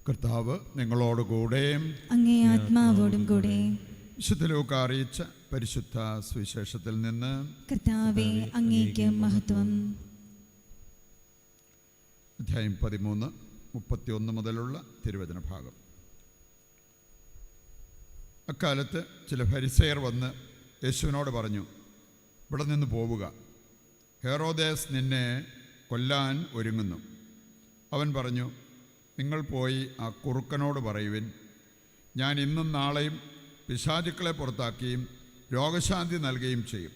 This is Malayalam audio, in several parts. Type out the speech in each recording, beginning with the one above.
കർത്താവ് നിങ്ങളോടുകൂടെ അങ്ങേ ആത്മാവോടും കൂടെ. വിശുദ്ധ ലൂക്കാ അറിയിച്ച പരിശുദ്ധ സുവിശേഷത്തിൽ നിന്ന്. കർത്താവേ, അങ്ങേക്ക് മഹത്വം. അധ്യായം 13, 31 മുതലുള്ള തിരുവചന ഭാഗം. അക്കാലത്ത് ചില ഫരിസേയർ വന്ന് യേശുവിനോട് പറഞ്ഞു, ഇവിടെ നിന്ന് പോവുക, ഹെറോദേസ് നിന്നെ കൊല്ലാൻ ഒരുങ്ങുന്നു. അവൻ പറഞ്ഞു, നിങ്ങൾ പോയി ആ കുറുക്കനോട് പറയുവിൻ, ഞാൻ ഇന്നും നാളെയും പിശാചുക്കളെ പുറത്താക്കുകയും രോഗശാന്തി നൽകുകയും ചെയ്യും.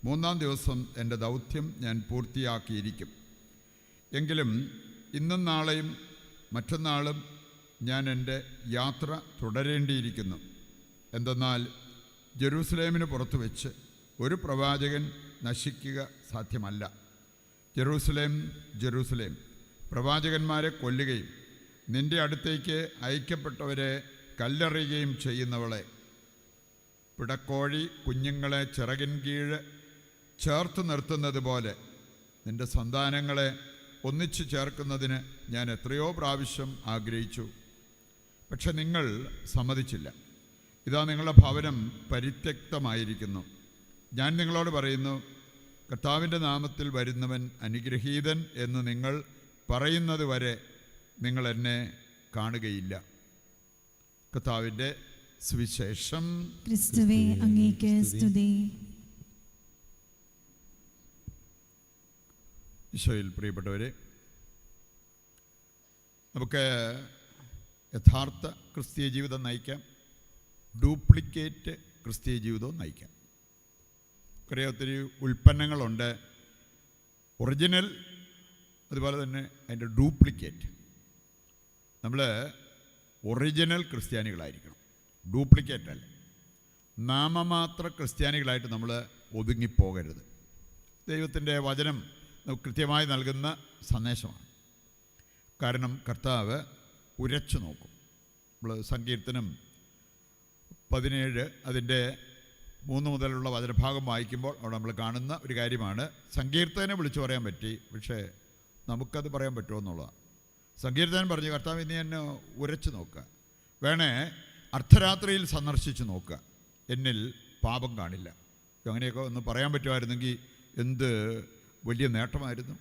3-ാം ദിവസം എൻ്റെ ദൗത്യം ഞാൻ പൂർത്തിയാക്കിയിരിക്കും. എങ്കിലും ഇന്നും നാളെയും മറ്റന്നാളും ഞാൻ എൻ്റെ യാത്ര തുടരേണ്ടിയിരിക്കുന്നു. എന്തെന്നാൽ ജെറൂസലേമിന് പുറത്തു വെച്ച് ഒരു പ്രവാചകൻ നശിക്കുക സാധ്യമല്ല. ജെറൂസലേം, ജെറൂസലേം, പ്രവാചകന്മാരെ കൊല്ലുകയും നിൻ്റെ അടുത്തേക്ക് അയക്കപ്പെട്ടവരെ കല്ലെറിയുകയും ചെയ്യുന്നവളെ, പിടക്കോഴി കുഞ്ഞുങ്ങളെ ചിറകിൻ കീഴ് ചേർത്ത് നിർത്തുന്നത് പോലെ നിൻ്റെ സന്താനങ്ങളെ ഒന്നിച്ചു ചേർക്കുന്നതിന് ഞാൻ എത്രയോ പ്രാവശ്യം ആഗ്രഹിച്ചു, പക്ഷെ നിങ്ങൾ സമ്മതിച്ചില്ല. ഇതാ നിങ്ങളുടെ ഭവനം പരിത്യക്തമായിരിക്കുന്നു. ഞാൻ നിങ്ങളോട് പറയുന്നു, കർത്താവിൻ്റെ നാമത്തിൽ വരുന്നവൻ അനുഗ്രഹീതൻ എന്ന് നിങ്ങൾ പറയുന്നത് വരെ നിങ്ങൾ എന്നെ കാണുകയില്ല. കർത്താവിൻ്റെ സുവിശേഷം. ക്രിസ്തുവേ, അങ്ങേക്ക് സ്തുതി. ഈശോയിൽ പ്രിയപ്പെട്ടവരെ, നമുക്ക് യഥാർത്ഥ ക്രിസ്തീയ ജീവിതം നയിക്കാം, ഡ്യൂപ്ലിക്കേറ്റ് ക്രിസ്തീയ ജീവിതവും നയിക്കാം. കുറേ ഒത്തിരി ഉൽപ്പന്നങ്ങളുണ്ട്, ഒറിജിനൽ, അതുപോലെ തന്നെ അതിൻ്റെ ഡ്യൂപ്ലിക്കേറ്റ്. നമ്മൾ ഒറിജിനൽ ക്രിസ്ത്യാനികളായിരിക്കണം, ഡ്യൂപ്ലിക്കേറ്റ് അല്ല. നാമമാത്ര ക്രിസ്ത്യാനികളായിട്ട് നമ്മൾ ഒതുങ്ങിപ്പോകരുത്. ദൈവത്തിൻ്റെ വചനം നമുക്ക് കൃത്യമായി നൽകുന്ന സന്ദേശമാണ്. കാരണം കർത്താവ് ഉരച്ചു നോക്കും. നമ്മൾ സങ്കീർത്തനം 17 അതിൻ്റെ 3 മുതലുള്ള വചനഭാഗം വായിക്കുമ്പോൾ അവിടെ നമ്മൾ കാണുന്ന ഒരു കാര്യമാണ്. സങ്കീർത്തനെ വിളിച്ചു പറയാൻ പറ്റി, പക്ഷേ നമുക്കത് പറയാൻ പറ്റുമോ എന്നുള്ളതാണ്. സങ്കീർത്തനൻ പറഞ്ഞു, കർത്താവ് നീ എന്നെ ഉരച്ചു നോക്കുക, വേണേ അർദ്ധരാത്രിയിൽ സന്ദർശിച്ച് നോക്കുക, എന്നിൽ പാപം കാണില്ല. അങ്ങനെയൊക്കെ ഒന്ന് പറയാൻ പറ്റുമായിരുന്നെങ്കിൽ എന്ത് വലിയ നേട്ടമായിരുന്നു.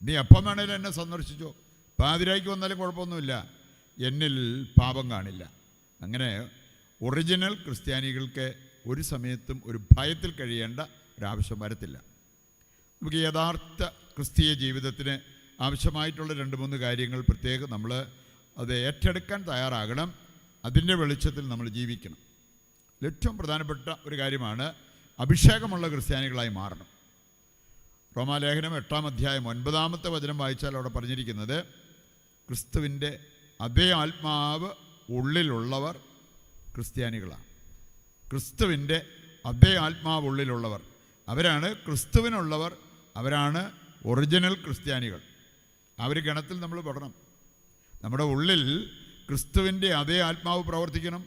നീ എപ്പം വേണേലും എന്നെ സന്ദർശിച്ചോ, പാതിരായ്ക്ക് വന്നാലും കുഴപ്പമൊന്നുമില്ല, എന്നിൽ പാപം കാണില്ല. അങ്ങനെ ഒറിജിനൽ ക്രിസ്ത്യാനികൾക്ക് ഒരു സമയത്തും ഒരു ഭയത്തിൽ കഴിയേണ്ട ഒരാവശ്യം വരത്തില്ല. നമുക്ക് യഥാർത്ഥ ക്രിസ്തീയ ജീവിതത്തിന് ആവശ്യമായിട്ടുള്ള 2-3 കാര്യങ്ങൾ പ്രത്യേകം നമ്മൾ അത് ഏറ്റെടുക്കാൻ തയ്യാറാകണം. അതിൻ്റെ വെളിച്ചത്തിൽ നമ്മൾ ജീവിക്കണം. ഏറ്റവും പ്രധാനപ്പെട്ട ഒരു കാര്യമാണ് അഭിഷേകമുള്ള ക്രിസ്ത്യാനികളായി മാറണം. റോമാലേഖനം 8-ാം അധ്യായം 9-ാമത്തെ വചനം വായിച്ചാൽ അവിടെ പറഞ്ഞിരിക്കുന്നത്, ക്രിസ്തുവിൻ്റെ അതേ ആത്മാവ് ഉള്ളിലുള്ളവർ ക്രിസ്ത്യാനികളാണ്. ക്രിസ്തുവിൻ്റെ അതേ ആത്മാവ് ഉള്ളിലുള്ളവർ, അവരാണ് ക്രിസ്തുവിനുള്ളവർ, അവരാണ് ഒറിജിനൽ ക്രിസ്ത്യാനികൾ. ആ ഒരു ഗണത്തിൽ നമ്മൾ പെടണം. നമ്മുടെ ഉള്ളിൽ ക്രിസ്തുവിൻ്റെ അതേ ആത്മാവ് പ്രവർത്തിക്കണം.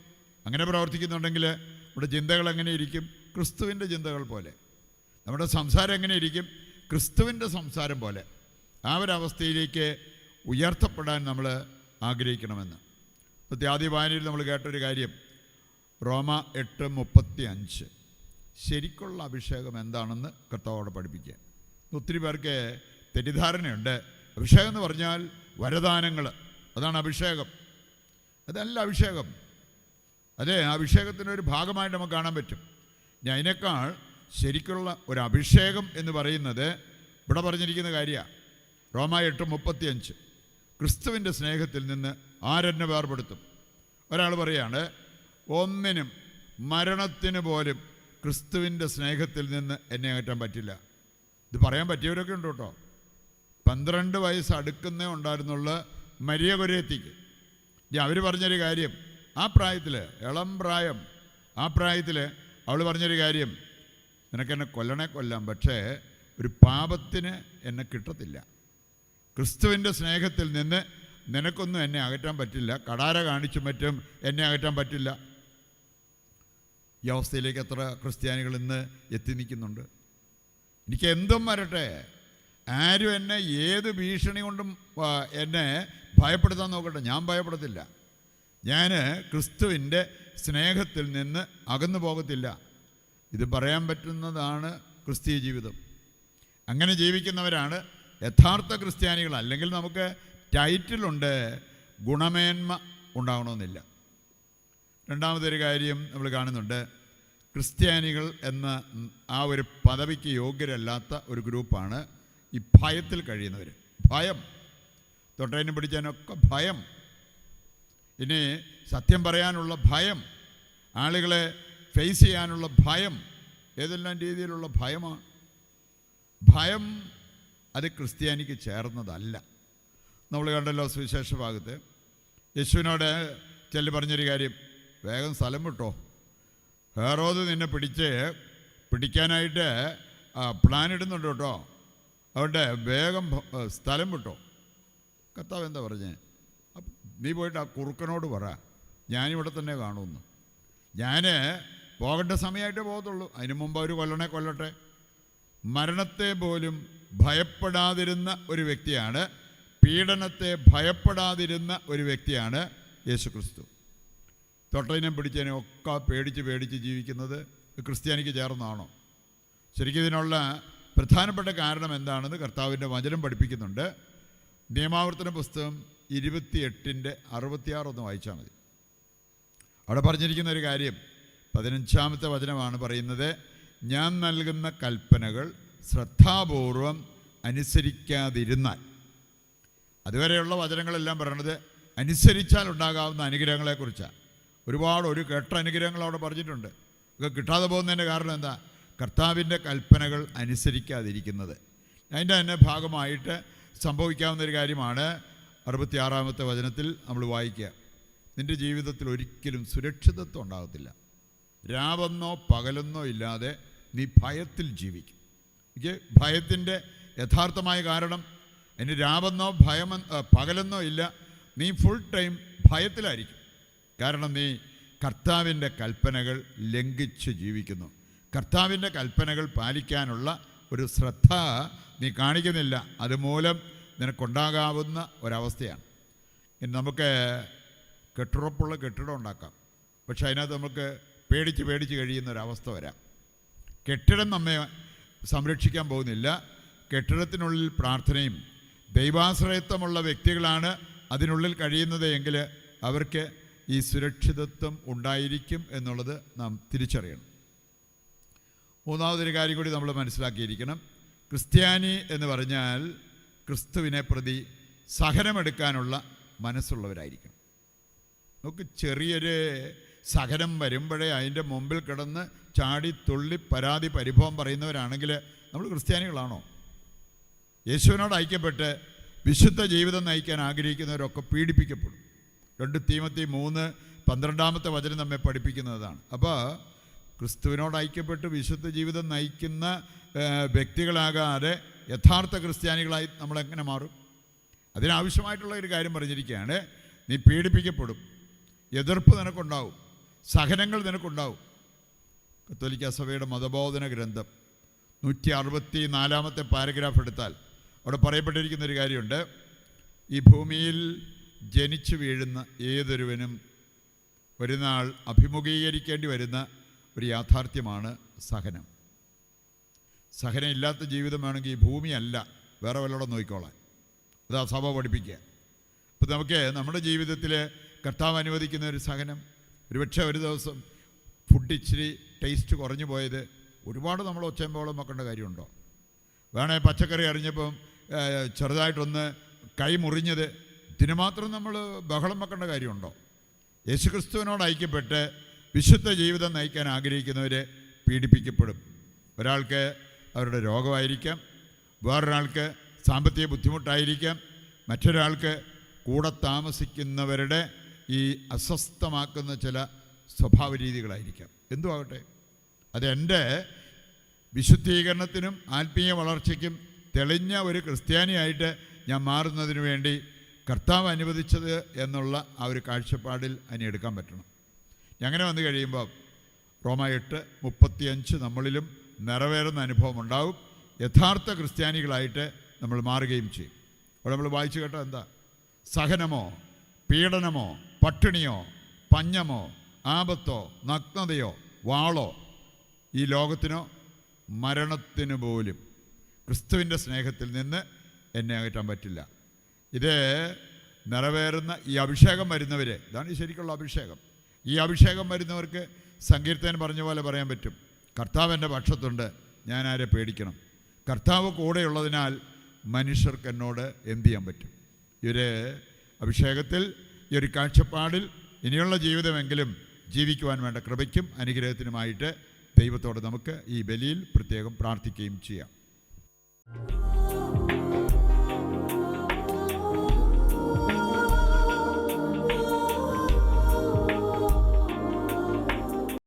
അങ്ങനെ പ്രവർത്തിക്കുന്നുണ്ടെങ്കിൽ നമ്മുടെ ചിന്തകൾ എങ്ങനെ ഇരിക്കും? ക്രിസ്തുവിൻ്റെ ചിന്തകൾ പോലെ. നമ്മുടെ സംസാരം എങ്ങനെ ഇരിക്കും? ക്രിസ്തുവിൻ്റെ സംസാരം പോലെ. ആ ഒരവസ്ഥയിലേക്ക് ഉയർത്തപ്പെടാൻ നമ്മൾ ആഗ്രഹിക്കണമെന്ന്. ആദ്യ വായനയിൽ നമ്മൾ കേട്ടൊരു കാര്യം, റോമ 8:35, ശരിക്കുള്ള അഭിഷേകം എന്താണെന്ന് കർത്താവോടെ പഠിപ്പിക്കുക. ഒത്തിരി പേർക്ക് തെറ്റിദ്ധാരണയുണ്ട്. അഭിഷേകം എന്ന് പറഞ്ഞാൽ വരദാനങ്ങൾ, അതാണ് അഭിഷേകം. അതല്ല അഭിഷേകം. അതെ, അഭിഷേകത്തിനൊരു ഭാഗമായിട്ട് നമുക്ക് കാണാൻ പറ്റും. ഇനി അതിനേക്കാൾ ശരിക്കുള്ള ഒരു അഭിഷേകം എന്ന് പറയുന്നത് ഇവിടെ പറഞ്ഞിരിക്കുന്ന കാര്യമാണ്. റോമ 8:35, ക്രിസ്തുവിൻ്റെ സ്നേഹത്തിൽ നിന്ന് ആരെന്നെ വേർപെടുത്തും? ഒരാൾ പറയാണ്, ഒന്നിനും മരണത്തിന് പോലും ക്രിസ്തുവിൻ്റെ സ്നേഹത്തിൽ നിന്ന് എന്നെ അകറ്റാൻ പറ്റില്ല. ഇത് പറയാൻ പറ്റിയവരൊക്കെ ഉണ്ട് കേട്ടോ. 12 വയസ്സ് അടുക്കുന്നേ ഉണ്ടായിരുന്നുള്ള മരിയ കൊരേത്തിക്ക് അവർ പറഞ്ഞൊരു കാര്യം, ആ പ്രായത്തിൽ, ഇളം പ്രായം, ആ പ്രായത്തിൽ അവൾ പറഞ്ഞൊരു കാര്യം, നിനക്കെന്നെ കൊല്ലണേ കൊല്ലാം, പക്ഷേ ഒരു പാപത്തിന് എന്നെ കിട്ടത്തില്ല. ക്രിസ്തുവിൻ്റെ സ്നേഹത്തിൽ നിന്ന് നിനക്കൊന്നും എന്നെ അകറ്റാൻ പറ്റില്ല, കടാര കാണിച്ചും മറ്റും എന്നെ അകറ്റാൻ പറ്റില്ല. ഈ അവസ്ഥയിലേക്ക് എത്ര ക്രിസ്ത്യാനികൾ ഇന്ന് എത്തി നിൽക്കുന്നുണ്ട്. എനിക്ക് എന്തും വരട്ടെ, ആരും എന്നെ ഏത് ഭീഷണി കൊണ്ടും എന്നെ ഭയപ്പെടുത്താൻ നോക്കട്ടെ, ഞാൻ ഭയപ്പെടത്തില്ല. ഞാൻ ക്രിസ്തുവിൻ്റെ സ്നേഹത്തിൽ നിന്ന് അകന്നു പോകത്തില്ല. ഇത് പറയാൻ പറ്റുന്നതാണ് ക്രിസ്തീയ ജീവിതം. അങ്ങനെ ജീവിക്കുന്നവരാണ് യഥാർത്ഥ ക്രിസ്ത്യാനികൾ. അല്ലെങ്കിൽ നമുക്ക് ടൈറ്റിലുണ്ട്, ഗുണമേന്മ ഉണ്ടാകണമെന്നില്ല. രണ്ടാമതൊരു കാര്യം നമ്മൾ കാണുന്നുണ്ട്, ക്രിസ്ത്യാനികൾ എന്ന ആ ഒരു പദവിക്ക് യോഗ്യരല്ലാത്ത ഒരു ഗ്രൂപ്പാണ് ഈ ഭയത്തിൽ കഴിയുന്നവർ. ഭയം, തൊട്ടതിനും പിടിച്ചതിനൊക്കെ ഭയം, ഇനി സത്യം പറയാനുള്ള ഭയം, ആളുകളെ ഫേസ് ചെയ്യാനുള്ള ഭയം, ഏതെല്ലാം രീതിയിലുള്ള ഭയമാണ്. ഭയം അത് ക്രിസ്ത്യാനിക്ക് ചേർന്നതല്ല. നമ്മൾ കണ്ടല്ലോ സുവിശേഷ ഭാഗത്ത് യേശുവിനോട് ചെല്ലി പറഞ്ഞൊരു കാര്യം, വേഗം സ്ഥലം വിട്ടോ, ഹെറോദ് നിന്നെ പിടിക്കാനായിട്ട് പ്ലാൻ ഇടുന്നുണ്ട് കേട്ടോ, അതുകൊണ്ട് വേഗം സ്ഥലം വിട്ടോ. കർത്താവ് എന്താ പറഞ്ഞേ? നീ പോയിട്ട് ആ കുറുക്കനോട് പറ ഞാനിവിടെ തന്നെ കാണുമെന്ന്. ഞാൻ പോകേണ്ട സമയമായിട്ടേ പോകത്തുള്ളൂ, അതിനു മുമ്പ് അവർ കൊല്ലട്ടെ. മരണത്തെ പോലും ഭയപ്പെടാതിരുന്ന ഒരു വ്യക്തിയാണ്, പീഡനത്തെ ഭയപ്പെടാതിരുന്ന ഒരു വ്യക്തിയാണ് യേശുക്രിസ്തു. തൊട്ടതിനും പിടിച്ചതിനും ഒക്കെ പേടിച്ച് ജീവിക്കുന്നത് ക്രിസ്ത്യാനിക്ക് ചേർന്നാണോ? ശരിക്കും ഇതിനുള്ള പ്രധാനപ്പെട്ട കാരണം എന്താണെന്ന് കർത്താവിൻ്റെ വചനം പഠിപ്പിക്കുന്നുണ്ട്. നിയമാവർത്തന പുസ്തകം 28:66 ഒന്ന് വായിച്ചാൽ മതി. അവിടെ പറഞ്ഞിരിക്കുന്ന ഒരു കാര്യം 15-ാമത്തെ വചനമാണ് പറയുന്നത്, ഞാൻ നൽകുന്ന കൽപ്പനകൾ ശ്രദ്ധാപൂർവം അനുസരിക്കാതിരുന്നാൽ. അതുവരെയുള്ള വചനങ്ങളെല്ലാം പറയണത് അനുസരിച്ചാൽ ഉണ്ടാകാവുന്ന അനുഗ്രഹങ്ങളെക്കുറിച്ചാണ്. ഒരു കെട്ട അനുഗ്രഹങ്ങൾ അവിടെ പറഞ്ഞിട്ടുണ്ട്. ഇതൊക്കെ കിട്ടാതെ പോകുന്നതിൻ്റെ കാരണം എന്താ? കർത്താവിൻ്റെ കൽപ്പനകൾ അനുസരിക്കാതിരിക്കുന്നത്. അതിൻ്റെ തന്നെ ഭാഗമായിട്ട് സംഭവിക്കാവുന്ന ഒരു കാര്യമാണ് 66-ാമത്തെ വചനത്തിൽ നമ്മൾ വായിക്കുക, നിൻ്റെ ജീവിതത്തിൽ ഒരിക്കലും സുരക്ഷിതത്വം ഉണ്ടാകത്തില്ല. രാവെന്നോ പകലെന്നോ ഇല്ലാതെ നീ ഭയത്തിൽ ജീവിക്കും. ഭയത്തിൻ്റെ യഥാർത്ഥമായ കാരണം ഇനി രാവെന്നോ പകലെന്നോ ഇല്ല, നീ ഫുൾ ടൈം ഭയത്തിലായിരിക്കും. കാരണം നീ കർത്താവിൻ്റെ കൽപ്പനകൾ ലംഘിച്ച് ജീവിക്കുന്നു. കർത്താവിൻ്റെ കൽപ്പനകൾ പാലിക്കാനുള്ള ഒരു ശ്രദ്ധ നീ കാണിക്കുന്നില്ല. അതുമൂലം നിനക്കുണ്ടാകാവുന്ന ഒരവസ്ഥയാണ്. ഇനി നമുക്ക് കെട്ടുറപ്പുള്ള കെട്ടിടം ഉണ്ടാക്കാം, പക്ഷെ അതിനകത്ത് നമുക്ക് പേടിച്ച് കഴിയുന്ന ഒരവസ്ഥ വരാം. കെട്ടിടം നമ്മെ സംരക്ഷിക്കാൻ പോകുന്നില്ല. കെട്ടിടത്തിനുള്ളിൽ പ്രാർത്ഥനയും ദൈവാശ്രയത്വമുള്ള വ്യക്തികളാണ് അതിനുള്ളിൽ കഴിയുന്നത് എങ്കിൽ അവർക്ക് ഈ സുരക്ഷിതത്വം ഉണ്ടായിരിക്കും എന്നുള്ളത് നാം തിരിച്ചറിയണം. മൂന്നാമതൊരു കാര്യം കൂടി നമ്മൾ മനസ്സിലാക്കിയിരിക്കണം. ക്രിസ്ത്യാനി എന്ന് പറഞ്ഞാൽ ക്രിസ്തുവിനെ പ്രതി സഹനമെടുക്കാനുള്ള മനസ്സുള്ളവരായിരിക്കണം. നമുക്ക് ചെറിയൊരു സഹനം വരുമ്പോഴേ അതിൻ്റെ മുമ്പിൽ കിടന്ന് ചാടി തുള്ളി പരാതി പരിഭവം പറയുന്നവരാണെങ്കിൽ നമ്മൾ ക്രിസ്ത്യാനികളാണോ? യേശുവിനോട് ഐക്യപ്പെട്ട് വിശുദ്ധ ജീവിതം നയിക്കാൻ ആഗ്രഹിക്കുന്നവരൊക്കെ പീഡിപ്പിക്കപ്പെടും. 2 തീമോത്തി 3:12 വചനം നമ്മെ പഠിപ്പിക്കുന്നതാണ്. അപ്പോൾ ക്രിസ്തുവിനോട് ഐക്യപ്പെട്ട് വിശുദ്ധ ജീവിതം നയിക്കുന്ന വ്യക്തികളാകാതെ യഥാർത്ഥ ക്രിസ്ത്യാനികളായി നമ്മളെങ്ങനെ മാറും? അതിനാവശ്യമായിട്ടുള്ള ഒരു കാര്യം പറഞ്ഞിരിക്കുകയാണ്, നീ പീഡിപ്പിക്കപ്പെടും, എതിർപ്പ് നിനക്കുണ്ടാവും, സഹനങ്ങൾ നിനക്കുണ്ടാവും. കത്തോലിക്ക സഭയുടെ മതബോധന ഗ്രന്ഥം 164-ാമത്തെ പാരഗ്രാഫ് എടുത്താൽ അവിടെ പറയപ്പെട്ടിരിക്കുന്നൊരു കാര്യമുണ്ട്, ഈ ഭൂമിയിൽ ജനിച്ചു വീഴുന്ന ഏതൊരുവനും ഒരു നാൾ അഭിമുഖീകരിക്കേണ്ടി വരുന്ന ഒരു യാഥാർത്ഥ്യമാണ് സഹനം. സഹനം ഇല്ലാത്ത ജീവിതം വേണമെങ്കിൽ ഈ ഭൂമിയല്ല, വേറെ വല്ലതും നോക്കിക്കോളാൻ. അതാ സഭ പഠിപ്പിക്കുക. അപ്പോൾ നമുക്ക് നമ്മുടെ ജീവിതത്തിൽ കർത്താവ് അനുവദിക്കുന്ന ഒരു സഹനം, ഒരുപക്ഷെ ഒരു ദിവസം ഫുഡ് ഇച്ചിരി ടേസ്റ്റ് കുറഞ്ഞു പോയത് ഒരുപാട് നമ്മൾ ഒച്ചയമ്പോളം വെക്കേണ്ട കാര്യമുണ്ടോ? വേണേ പച്ചക്കറി അറിഞ്ഞപ്പം ചെറുതായിട്ടൊന്ന് കൈ മുറിഞ്ഞത്, ഇതിന് മാത്രം നമ്മൾ ബഹളം വെക്കേണ്ട കാര്യമുണ്ടോ? യേശുക്രിസ്തുവിനോട് ഐക്യപ്പെട്ട് വിശുദ്ധ ജീവിതം നയിക്കാൻ ആഗ്രഹിക്കുന്നവർ പീഡിപ്പിക്കപ്പെടും. ഒരാൾക്ക് അവരുടെ രോഗമായിരിക്കാം, വേറൊരാൾക്ക് സാമ്പത്തിക ബുദ്ധിമുട്ടായിരിക്കാം, മറ്റൊരാൾക്ക് കൂടെ താമസിക്കുന്നവരുടെ ഈ അസ്വസ്ഥമാക്കുന്ന ചില സ്വഭാവ രീതികളായിരിക്കാം. എന്തുമാകട്ടെ, അതെൻ്റെ വിശുദ്ധീകരണത്തിനും ആത്മീയ വളർച്ചയ്ക്കും തെളിഞ്ഞ ഒരു ക്രിസ്ത്യാനിയായിട്ട് ഞാൻ മാറുന്നതിന് വേണ്ടി കർത്താവ് അനുവദിച്ചത് എന്നുള്ള ആ ഒരു കാഴ്ചപ്പാടിൽ അതിനെ എടുക്കാൻ പറ്റണം. അങ്ങനെ വന്നു കഴിയുമ്പോൾ റോമ 8:35 നമ്മളിലും നിറവേറുന്ന അനുഭവം ഉണ്ടാവും. യഥാർത്ഥ ക്രിസ്ത്യാനികളായിട്ട് നമ്മൾ മാറുകയും ചെയ്യും. അവിടെ നമ്മൾ വായിച്ചു കേട്ടോ എന്താ? സഹനമോ പീഡനമോ പട്ടിണിയോ പഞ്ഞമോ ആപത്തോ നഗ്നതയോ വാളോ ഈ ലോകത്തിനോ മരണത്തിന് പോലും ക്രിസ്തുവിൻ്റെ സ്നേഹത്തിൽ നിന്ന് എന്നെ അകറ്റാൻ പറ്റില്ല. ഇത് നിറവേറുന്ന ഈ അഭിഷേകം വരുന്നവർ, ഇതാണ് ശരിക്കുള്ള അഭിഷേകം. ഈ അഭിഷേകം വരുന്നവർക്ക് സങ്കീർത്തകൻ പറഞ്ഞ പോലെ പറയാൻ പറ്റും, കർത്താവ് എൻ്റെ പക്ഷത്തുണ്ട്, ഞാൻ ആരെ പേടിക്കണം. കർത്താവ് കൂടെയുള്ളതിനാൽ മനുഷ്യർക്ക് എന്നോട് എന്ത് ചെയ്യാൻ പറ്റും? ഈ ഒരു അഭിഷേകത്തിൽ, ഈ ഒരു കാഴ്ചപ്പാടിൽ ഇനിയുള്ള ജീവിതമെങ്കിലും ജീവിക്കുവാൻ വേണ്ട കൃപയ്ക്കും അനുഗ്രഹത്തിനുമായിട്ട് ദൈവത്തോട് നമുക്ക് ഈ ബലിയിൽ പ്രത്യേകം പ്രാർത്ഥിക്കുകയും ചെയ്യാം.